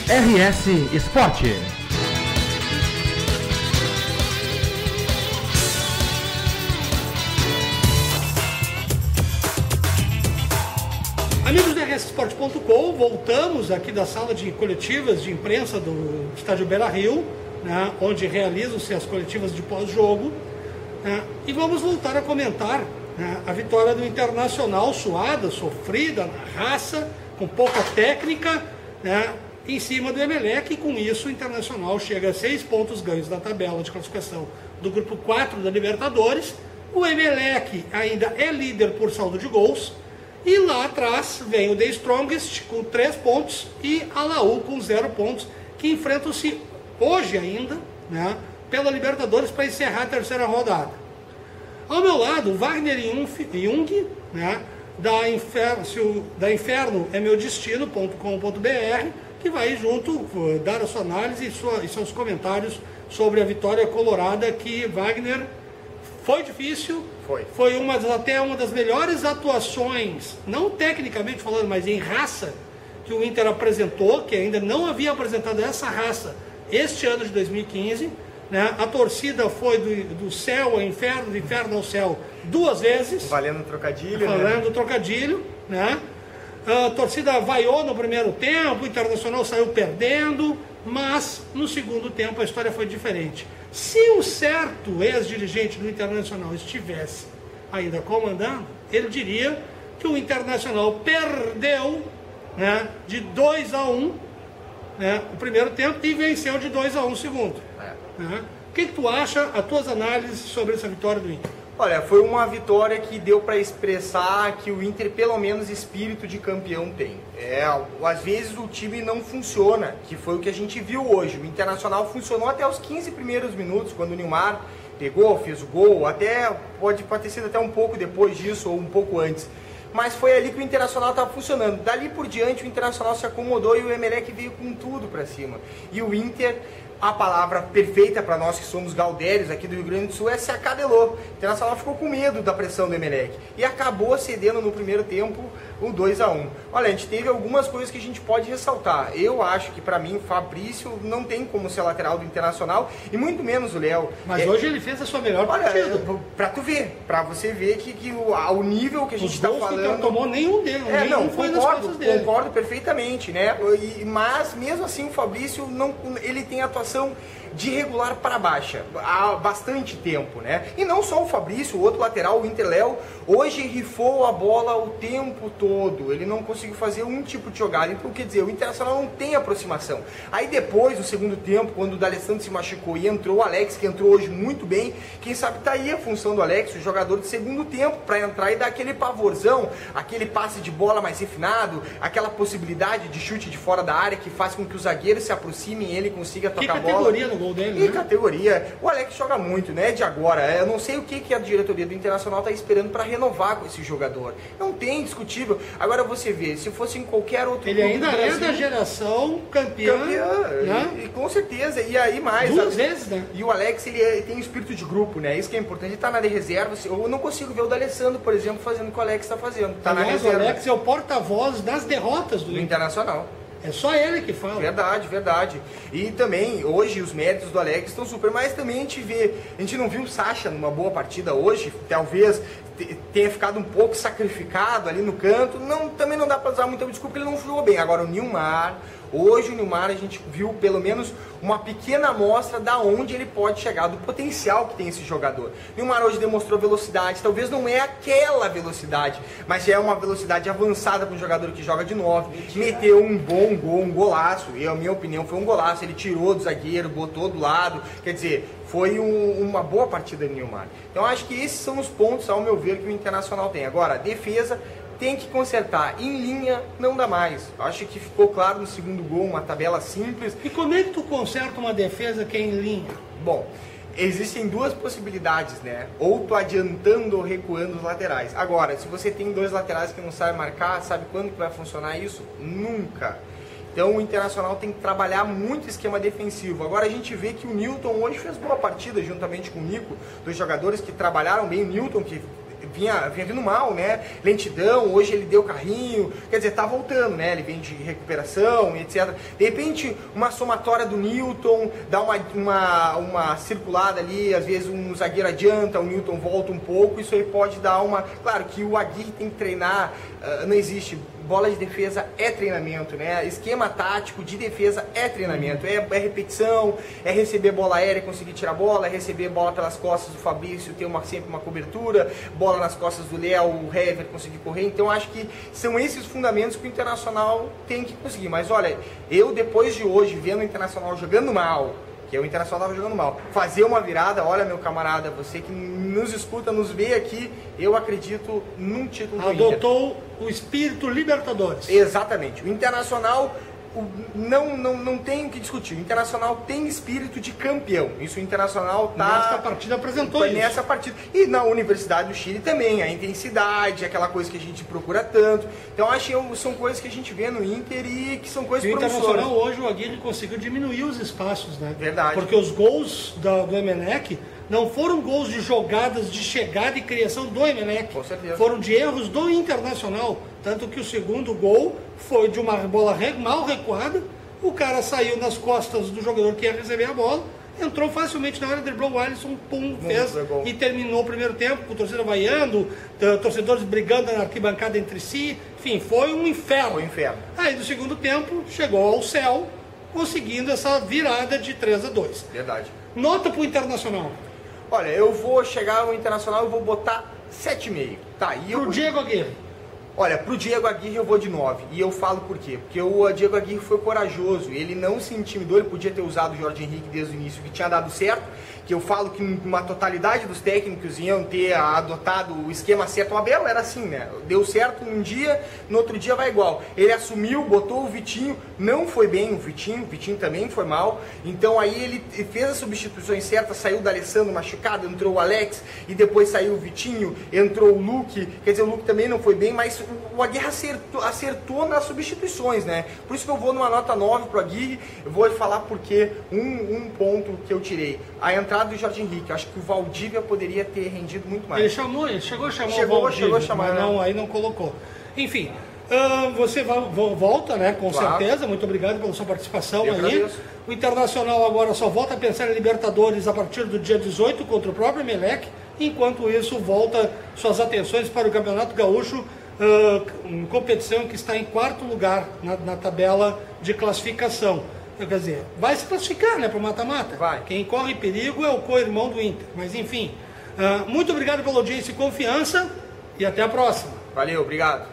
RS Esporte. Amigos do RSSport.com, voltamos aqui da sala de coletivas de imprensa do Estádio Beira-Rio, né, onde realizam-se as coletivas de pós-jogo, né, e vamos voltar a comentar, né, a vitória do Internacional, suada, sofrida, na raça, com pouca técnica, né, em cima do Emelec, e com isso o Internacional chega a 6 pontos ganhos na tabela de classificação do grupo 4 da Libertadores. O Emelec ainda é líder por saldo de gols, e lá atrás vem o The Strongest com 3 pontos e a Laú com 0 pontos, que enfrentam-se hoje ainda, né, pela Libertadores para encerrar a terceira rodada. Ao meu lado, Wagner Jung, né, da Inferno é meu destino.com.br, que vai junto dar a sua análise e seus comentários sobre a vitória colorada, que, Wagner, foi difícil. Foi até uma das melhores atuações, não tecnicamente falando, mas em raça, que o Inter apresentou, que ainda não havia apresentado essa raça este ano de 2015. Né? A torcida foi do céu ao inferno, do inferno ao céu, 2 vezes. Valendo trocadilho. Valendo trocadilho, né? A torcida vaiou no primeiro tempo, o Internacional saiu perdendo, mas no segundo tempo a história foi diferente. Se um certo ex-dirigente do Internacional estivesse ainda comandando, ele diria que o Internacional perdeu, né, de 2-1, né, o primeiro tempo, e venceu de 2-1 o segundo. Né? O que tu acha, as tuas análises sobre essa vitória do Inter? Olha, foi uma vitória que deu para expressar que o Inter, pelo menos, espírito de campeão tem. Às vezes o time não funciona, que foi o que a gente viu hoje. O Internacional funcionou até os 15 primeiros minutos, quando o Nilmar pegou, fez o gol, até pode ter sido até um pouco depois disso, ou um pouco antes. Mas foi ali que o Internacional estava funcionando. Dali por diante o Internacional se acomodou e o Emelec veio com tudo para cima. E o Inter, a palavra perfeita para nós que somos gaudérios aqui do Rio Grande do Sul, é se acabelou. O Internacional ficou com medo da pressão do Emelec e acabou cedendo no primeiro tempo o 2-1. Olha, a gente teve algumas coisas que a gente pode ressaltar. Eu acho que, para mim, o Fabrício não tem como ser lateral do Internacional, e muito menos o Léo. Mas hoje ele fez a sua melhor partida. Pra você ver que o nível que a gente está falando... Não tomou nenhum deles, nenhum foi nas costas dele. Concordo perfeitamente, né? Mas, mesmo assim, o Fabrício, ele tem atuação de regular para baixa há bastante tempo, né? E não só o Fabrício, o outro lateral, o Inter-Léo, hoje rifou a bola o tempo todo. Ele não conseguiu fazer um tipo de jogada. Então, quer dizer, o Internacional não tem aproximação. Aí depois, no segundo tempo, quando o D'Alessandro se machucou e entrou o Alex, que entrou hoje muito bem, quem sabe tá aí a função do Alex, o jogador de segundo tempo, para entrar e dar aquele pavorzão, aquele passe de bola mais refinado, aquela possibilidade de chute de fora da área que faz com que os zagueiros se aproximem e ele consiga tocar a bola. Categoria no gol dele, e categoria. O Alex joga muito, né? De agora. Eu não sei o que a diretoria do Internacional está esperando para renovar com esse jogador. Não tem, discutível. Agora você vê, se fosse em qualquer outro ele ainda é da geração campeã, né? E com certeza. E aí mais. 2 vezes, né? E o Alex, ele tem um espírito de grupo, né? Isso que é importante. Ele tá na de reserva. Eu não consigo ver o D'Alessandro, por exemplo, fazendo o que o Alex está fazendo. Tá na reserva. O Alex é o porta-voz das derrotas do Internacional. É só ele que fala. Verdade, verdade. E também, hoje, os méritos do Alex estão super, mas também a gente não viu o Sacha numa boa partida hoje, talvez tenha ficado um pouco sacrificado ali no canto. Também não dá para usar muita desculpa, ele não jogou bem. Agora o Nilmar, hoje o Nilmar a gente viu pelo menos uma pequena amostra da onde ele pode chegar, do potencial que tem esse jogador. O Nilmar hoje demonstrou velocidade, talvez não é aquela velocidade, mas é uma velocidade avançada para um jogador que joga de 9. Meteu um bom gol, um golaço, e a minha opinião foi um golaço. Ele tirou do zagueiro, botou do lado, quer dizer, foi uma boa partida do Nilmar. Então acho que esses são os pontos, ao meu ver, que o Internacional tem. Agora, a defesa tem que consertar. Em linha, não dá mais. Acho que ficou claro no segundo gol, uma tabela simples. E como é que tu conserta uma defesa que é em linha? Bom, existem 2 possibilidades, né? Ou tu adiantando ou recuando os laterais. Agora, se você tem 2 laterais que não sabem marcar, sabe quando que vai funcionar isso? Nunca. Então o Internacional tem que trabalhar muito esquema defensivo. Agora a gente vê que o Newton hoje fez boa partida juntamente com o Nico, 2 jogadores que trabalharam bem. O Newton, que vinha vindo mal, né? Lentidão, hoje ele deu carrinho, quer dizer, tá voltando, né? Ele vem de recuperação, etc. De repente, uma somatória do Newton, dá uma circulada ali, às vezes um zagueiro adianta, o Newton volta um pouco, isso aí pode dar uma... Claro que o Aguirre tem que treinar, não existe... Bola de defesa é treinamento, né? Esquema tático de defesa é treinamento. É repetição, é receber bola aérea, conseguir tirar bola, é receber bola pelas costas do Fabrício, ter sempre uma cobertura, bola nas costas do Léo, o Hever conseguir correr. Então acho que são esses fundamentos que o Internacional tem que conseguir. Mas olha, eu depois de hoje, vendo o Internacional jogando mal, que o Internacional estava jogando mal, fazer uma virada, olha meu camarada, você que nos escuta, nos vê aqui, eu acredito num título do Inter. Adotou o espírito Libertadores. Exatamente, o Internacional não tem o que discutir, o Internacional tem espírito de campeão, isso o Internacional tá... Nesta partida apresentou isso. Nessa partida, e na Universidade do Chile também, a intensidade, aquela coisa que a gente procura tanto, então acho que são coisas que a gente vê no Inter e que são coisas promissoras. O Internacional hoje, o Aguirre conseguiu diminuir os espaços, né? Verdade. Porque os gols do Emelec não foram gols de jogadas de chegada e criação do Emelec. Com certeza. Foram de erros do Internacional. Tanto que o segundo gol foi de uma bola mal recuada. O cara saiu nas costas do jogador que ia receber a bola. Entrou facilmente na área, driblou o Alisson, pum, fez e terminou o primeiro tempo com a torcida vaiando, torcedores brigando na arquibancada entre si. Enfim, foi um inferno. Foi um inferno. Aí no segundo tempo chegou ao céu, conseguindo essa virada de 3-2. Verdade. Nota pro Internacional. Olha, eu vou chegar ao Internacional e vou botar 7,5. Tá, e Pro Diego Aguirre. Olha, pro Diego Aguirre eu vou de 9. E eu falo por quê? Porque o Diego Aguirre foi corajoso. Ele não se intimidou, ele podia ter usado o Jorge Henrique desde o início, que tinha dado certo. Que eu falo que uma totalidade dos técnicos iam ter adotado o esquema certo. O Abel era assim, né? Deu certo um dia, no outro dia vai igual. Ele assumiu, botou o Vitinho, não foi bem o Vitinho também foi mal. Então aí ele fez as substituições certas, saiu o D'Alessandro machucado, entrou o Alex, e depois saiu o Vitinho, entrou o Luque. Quer dizer, o Luque também não foi bem, mas o Aguirre acertou nas substituições, né? Por isso que eu vou numa nota 9 pro Aguirre. Eu vou falar porque um ponto que eu tirei. A entrada do Jorge Henrique, acho que o Valdívia poderia ter rendido muito mais. Ele chegou a chamar o Valdívia, chegou a chamar, mas não, aí não colocou. Enfim, você volta, né, com certeza. Muito obrigado pela sua participação aí. Agradeço. O Internacional agora só volta a pensar em Libertadores a partir do dia 18 contra o próprio Emelec. Enquanto isso, volta suas atenções para o Campeonato Gaúcho, competição que está em 4º lugar na tabela de classificação. Quer dizer, vai se classificar, né, para o mata-mata. Vai. Quem corre perigo é o co-irmão do Inter. Mas enfim, muito obrigado pela audiência e confiança e até a próxima. Valeu, obrigado.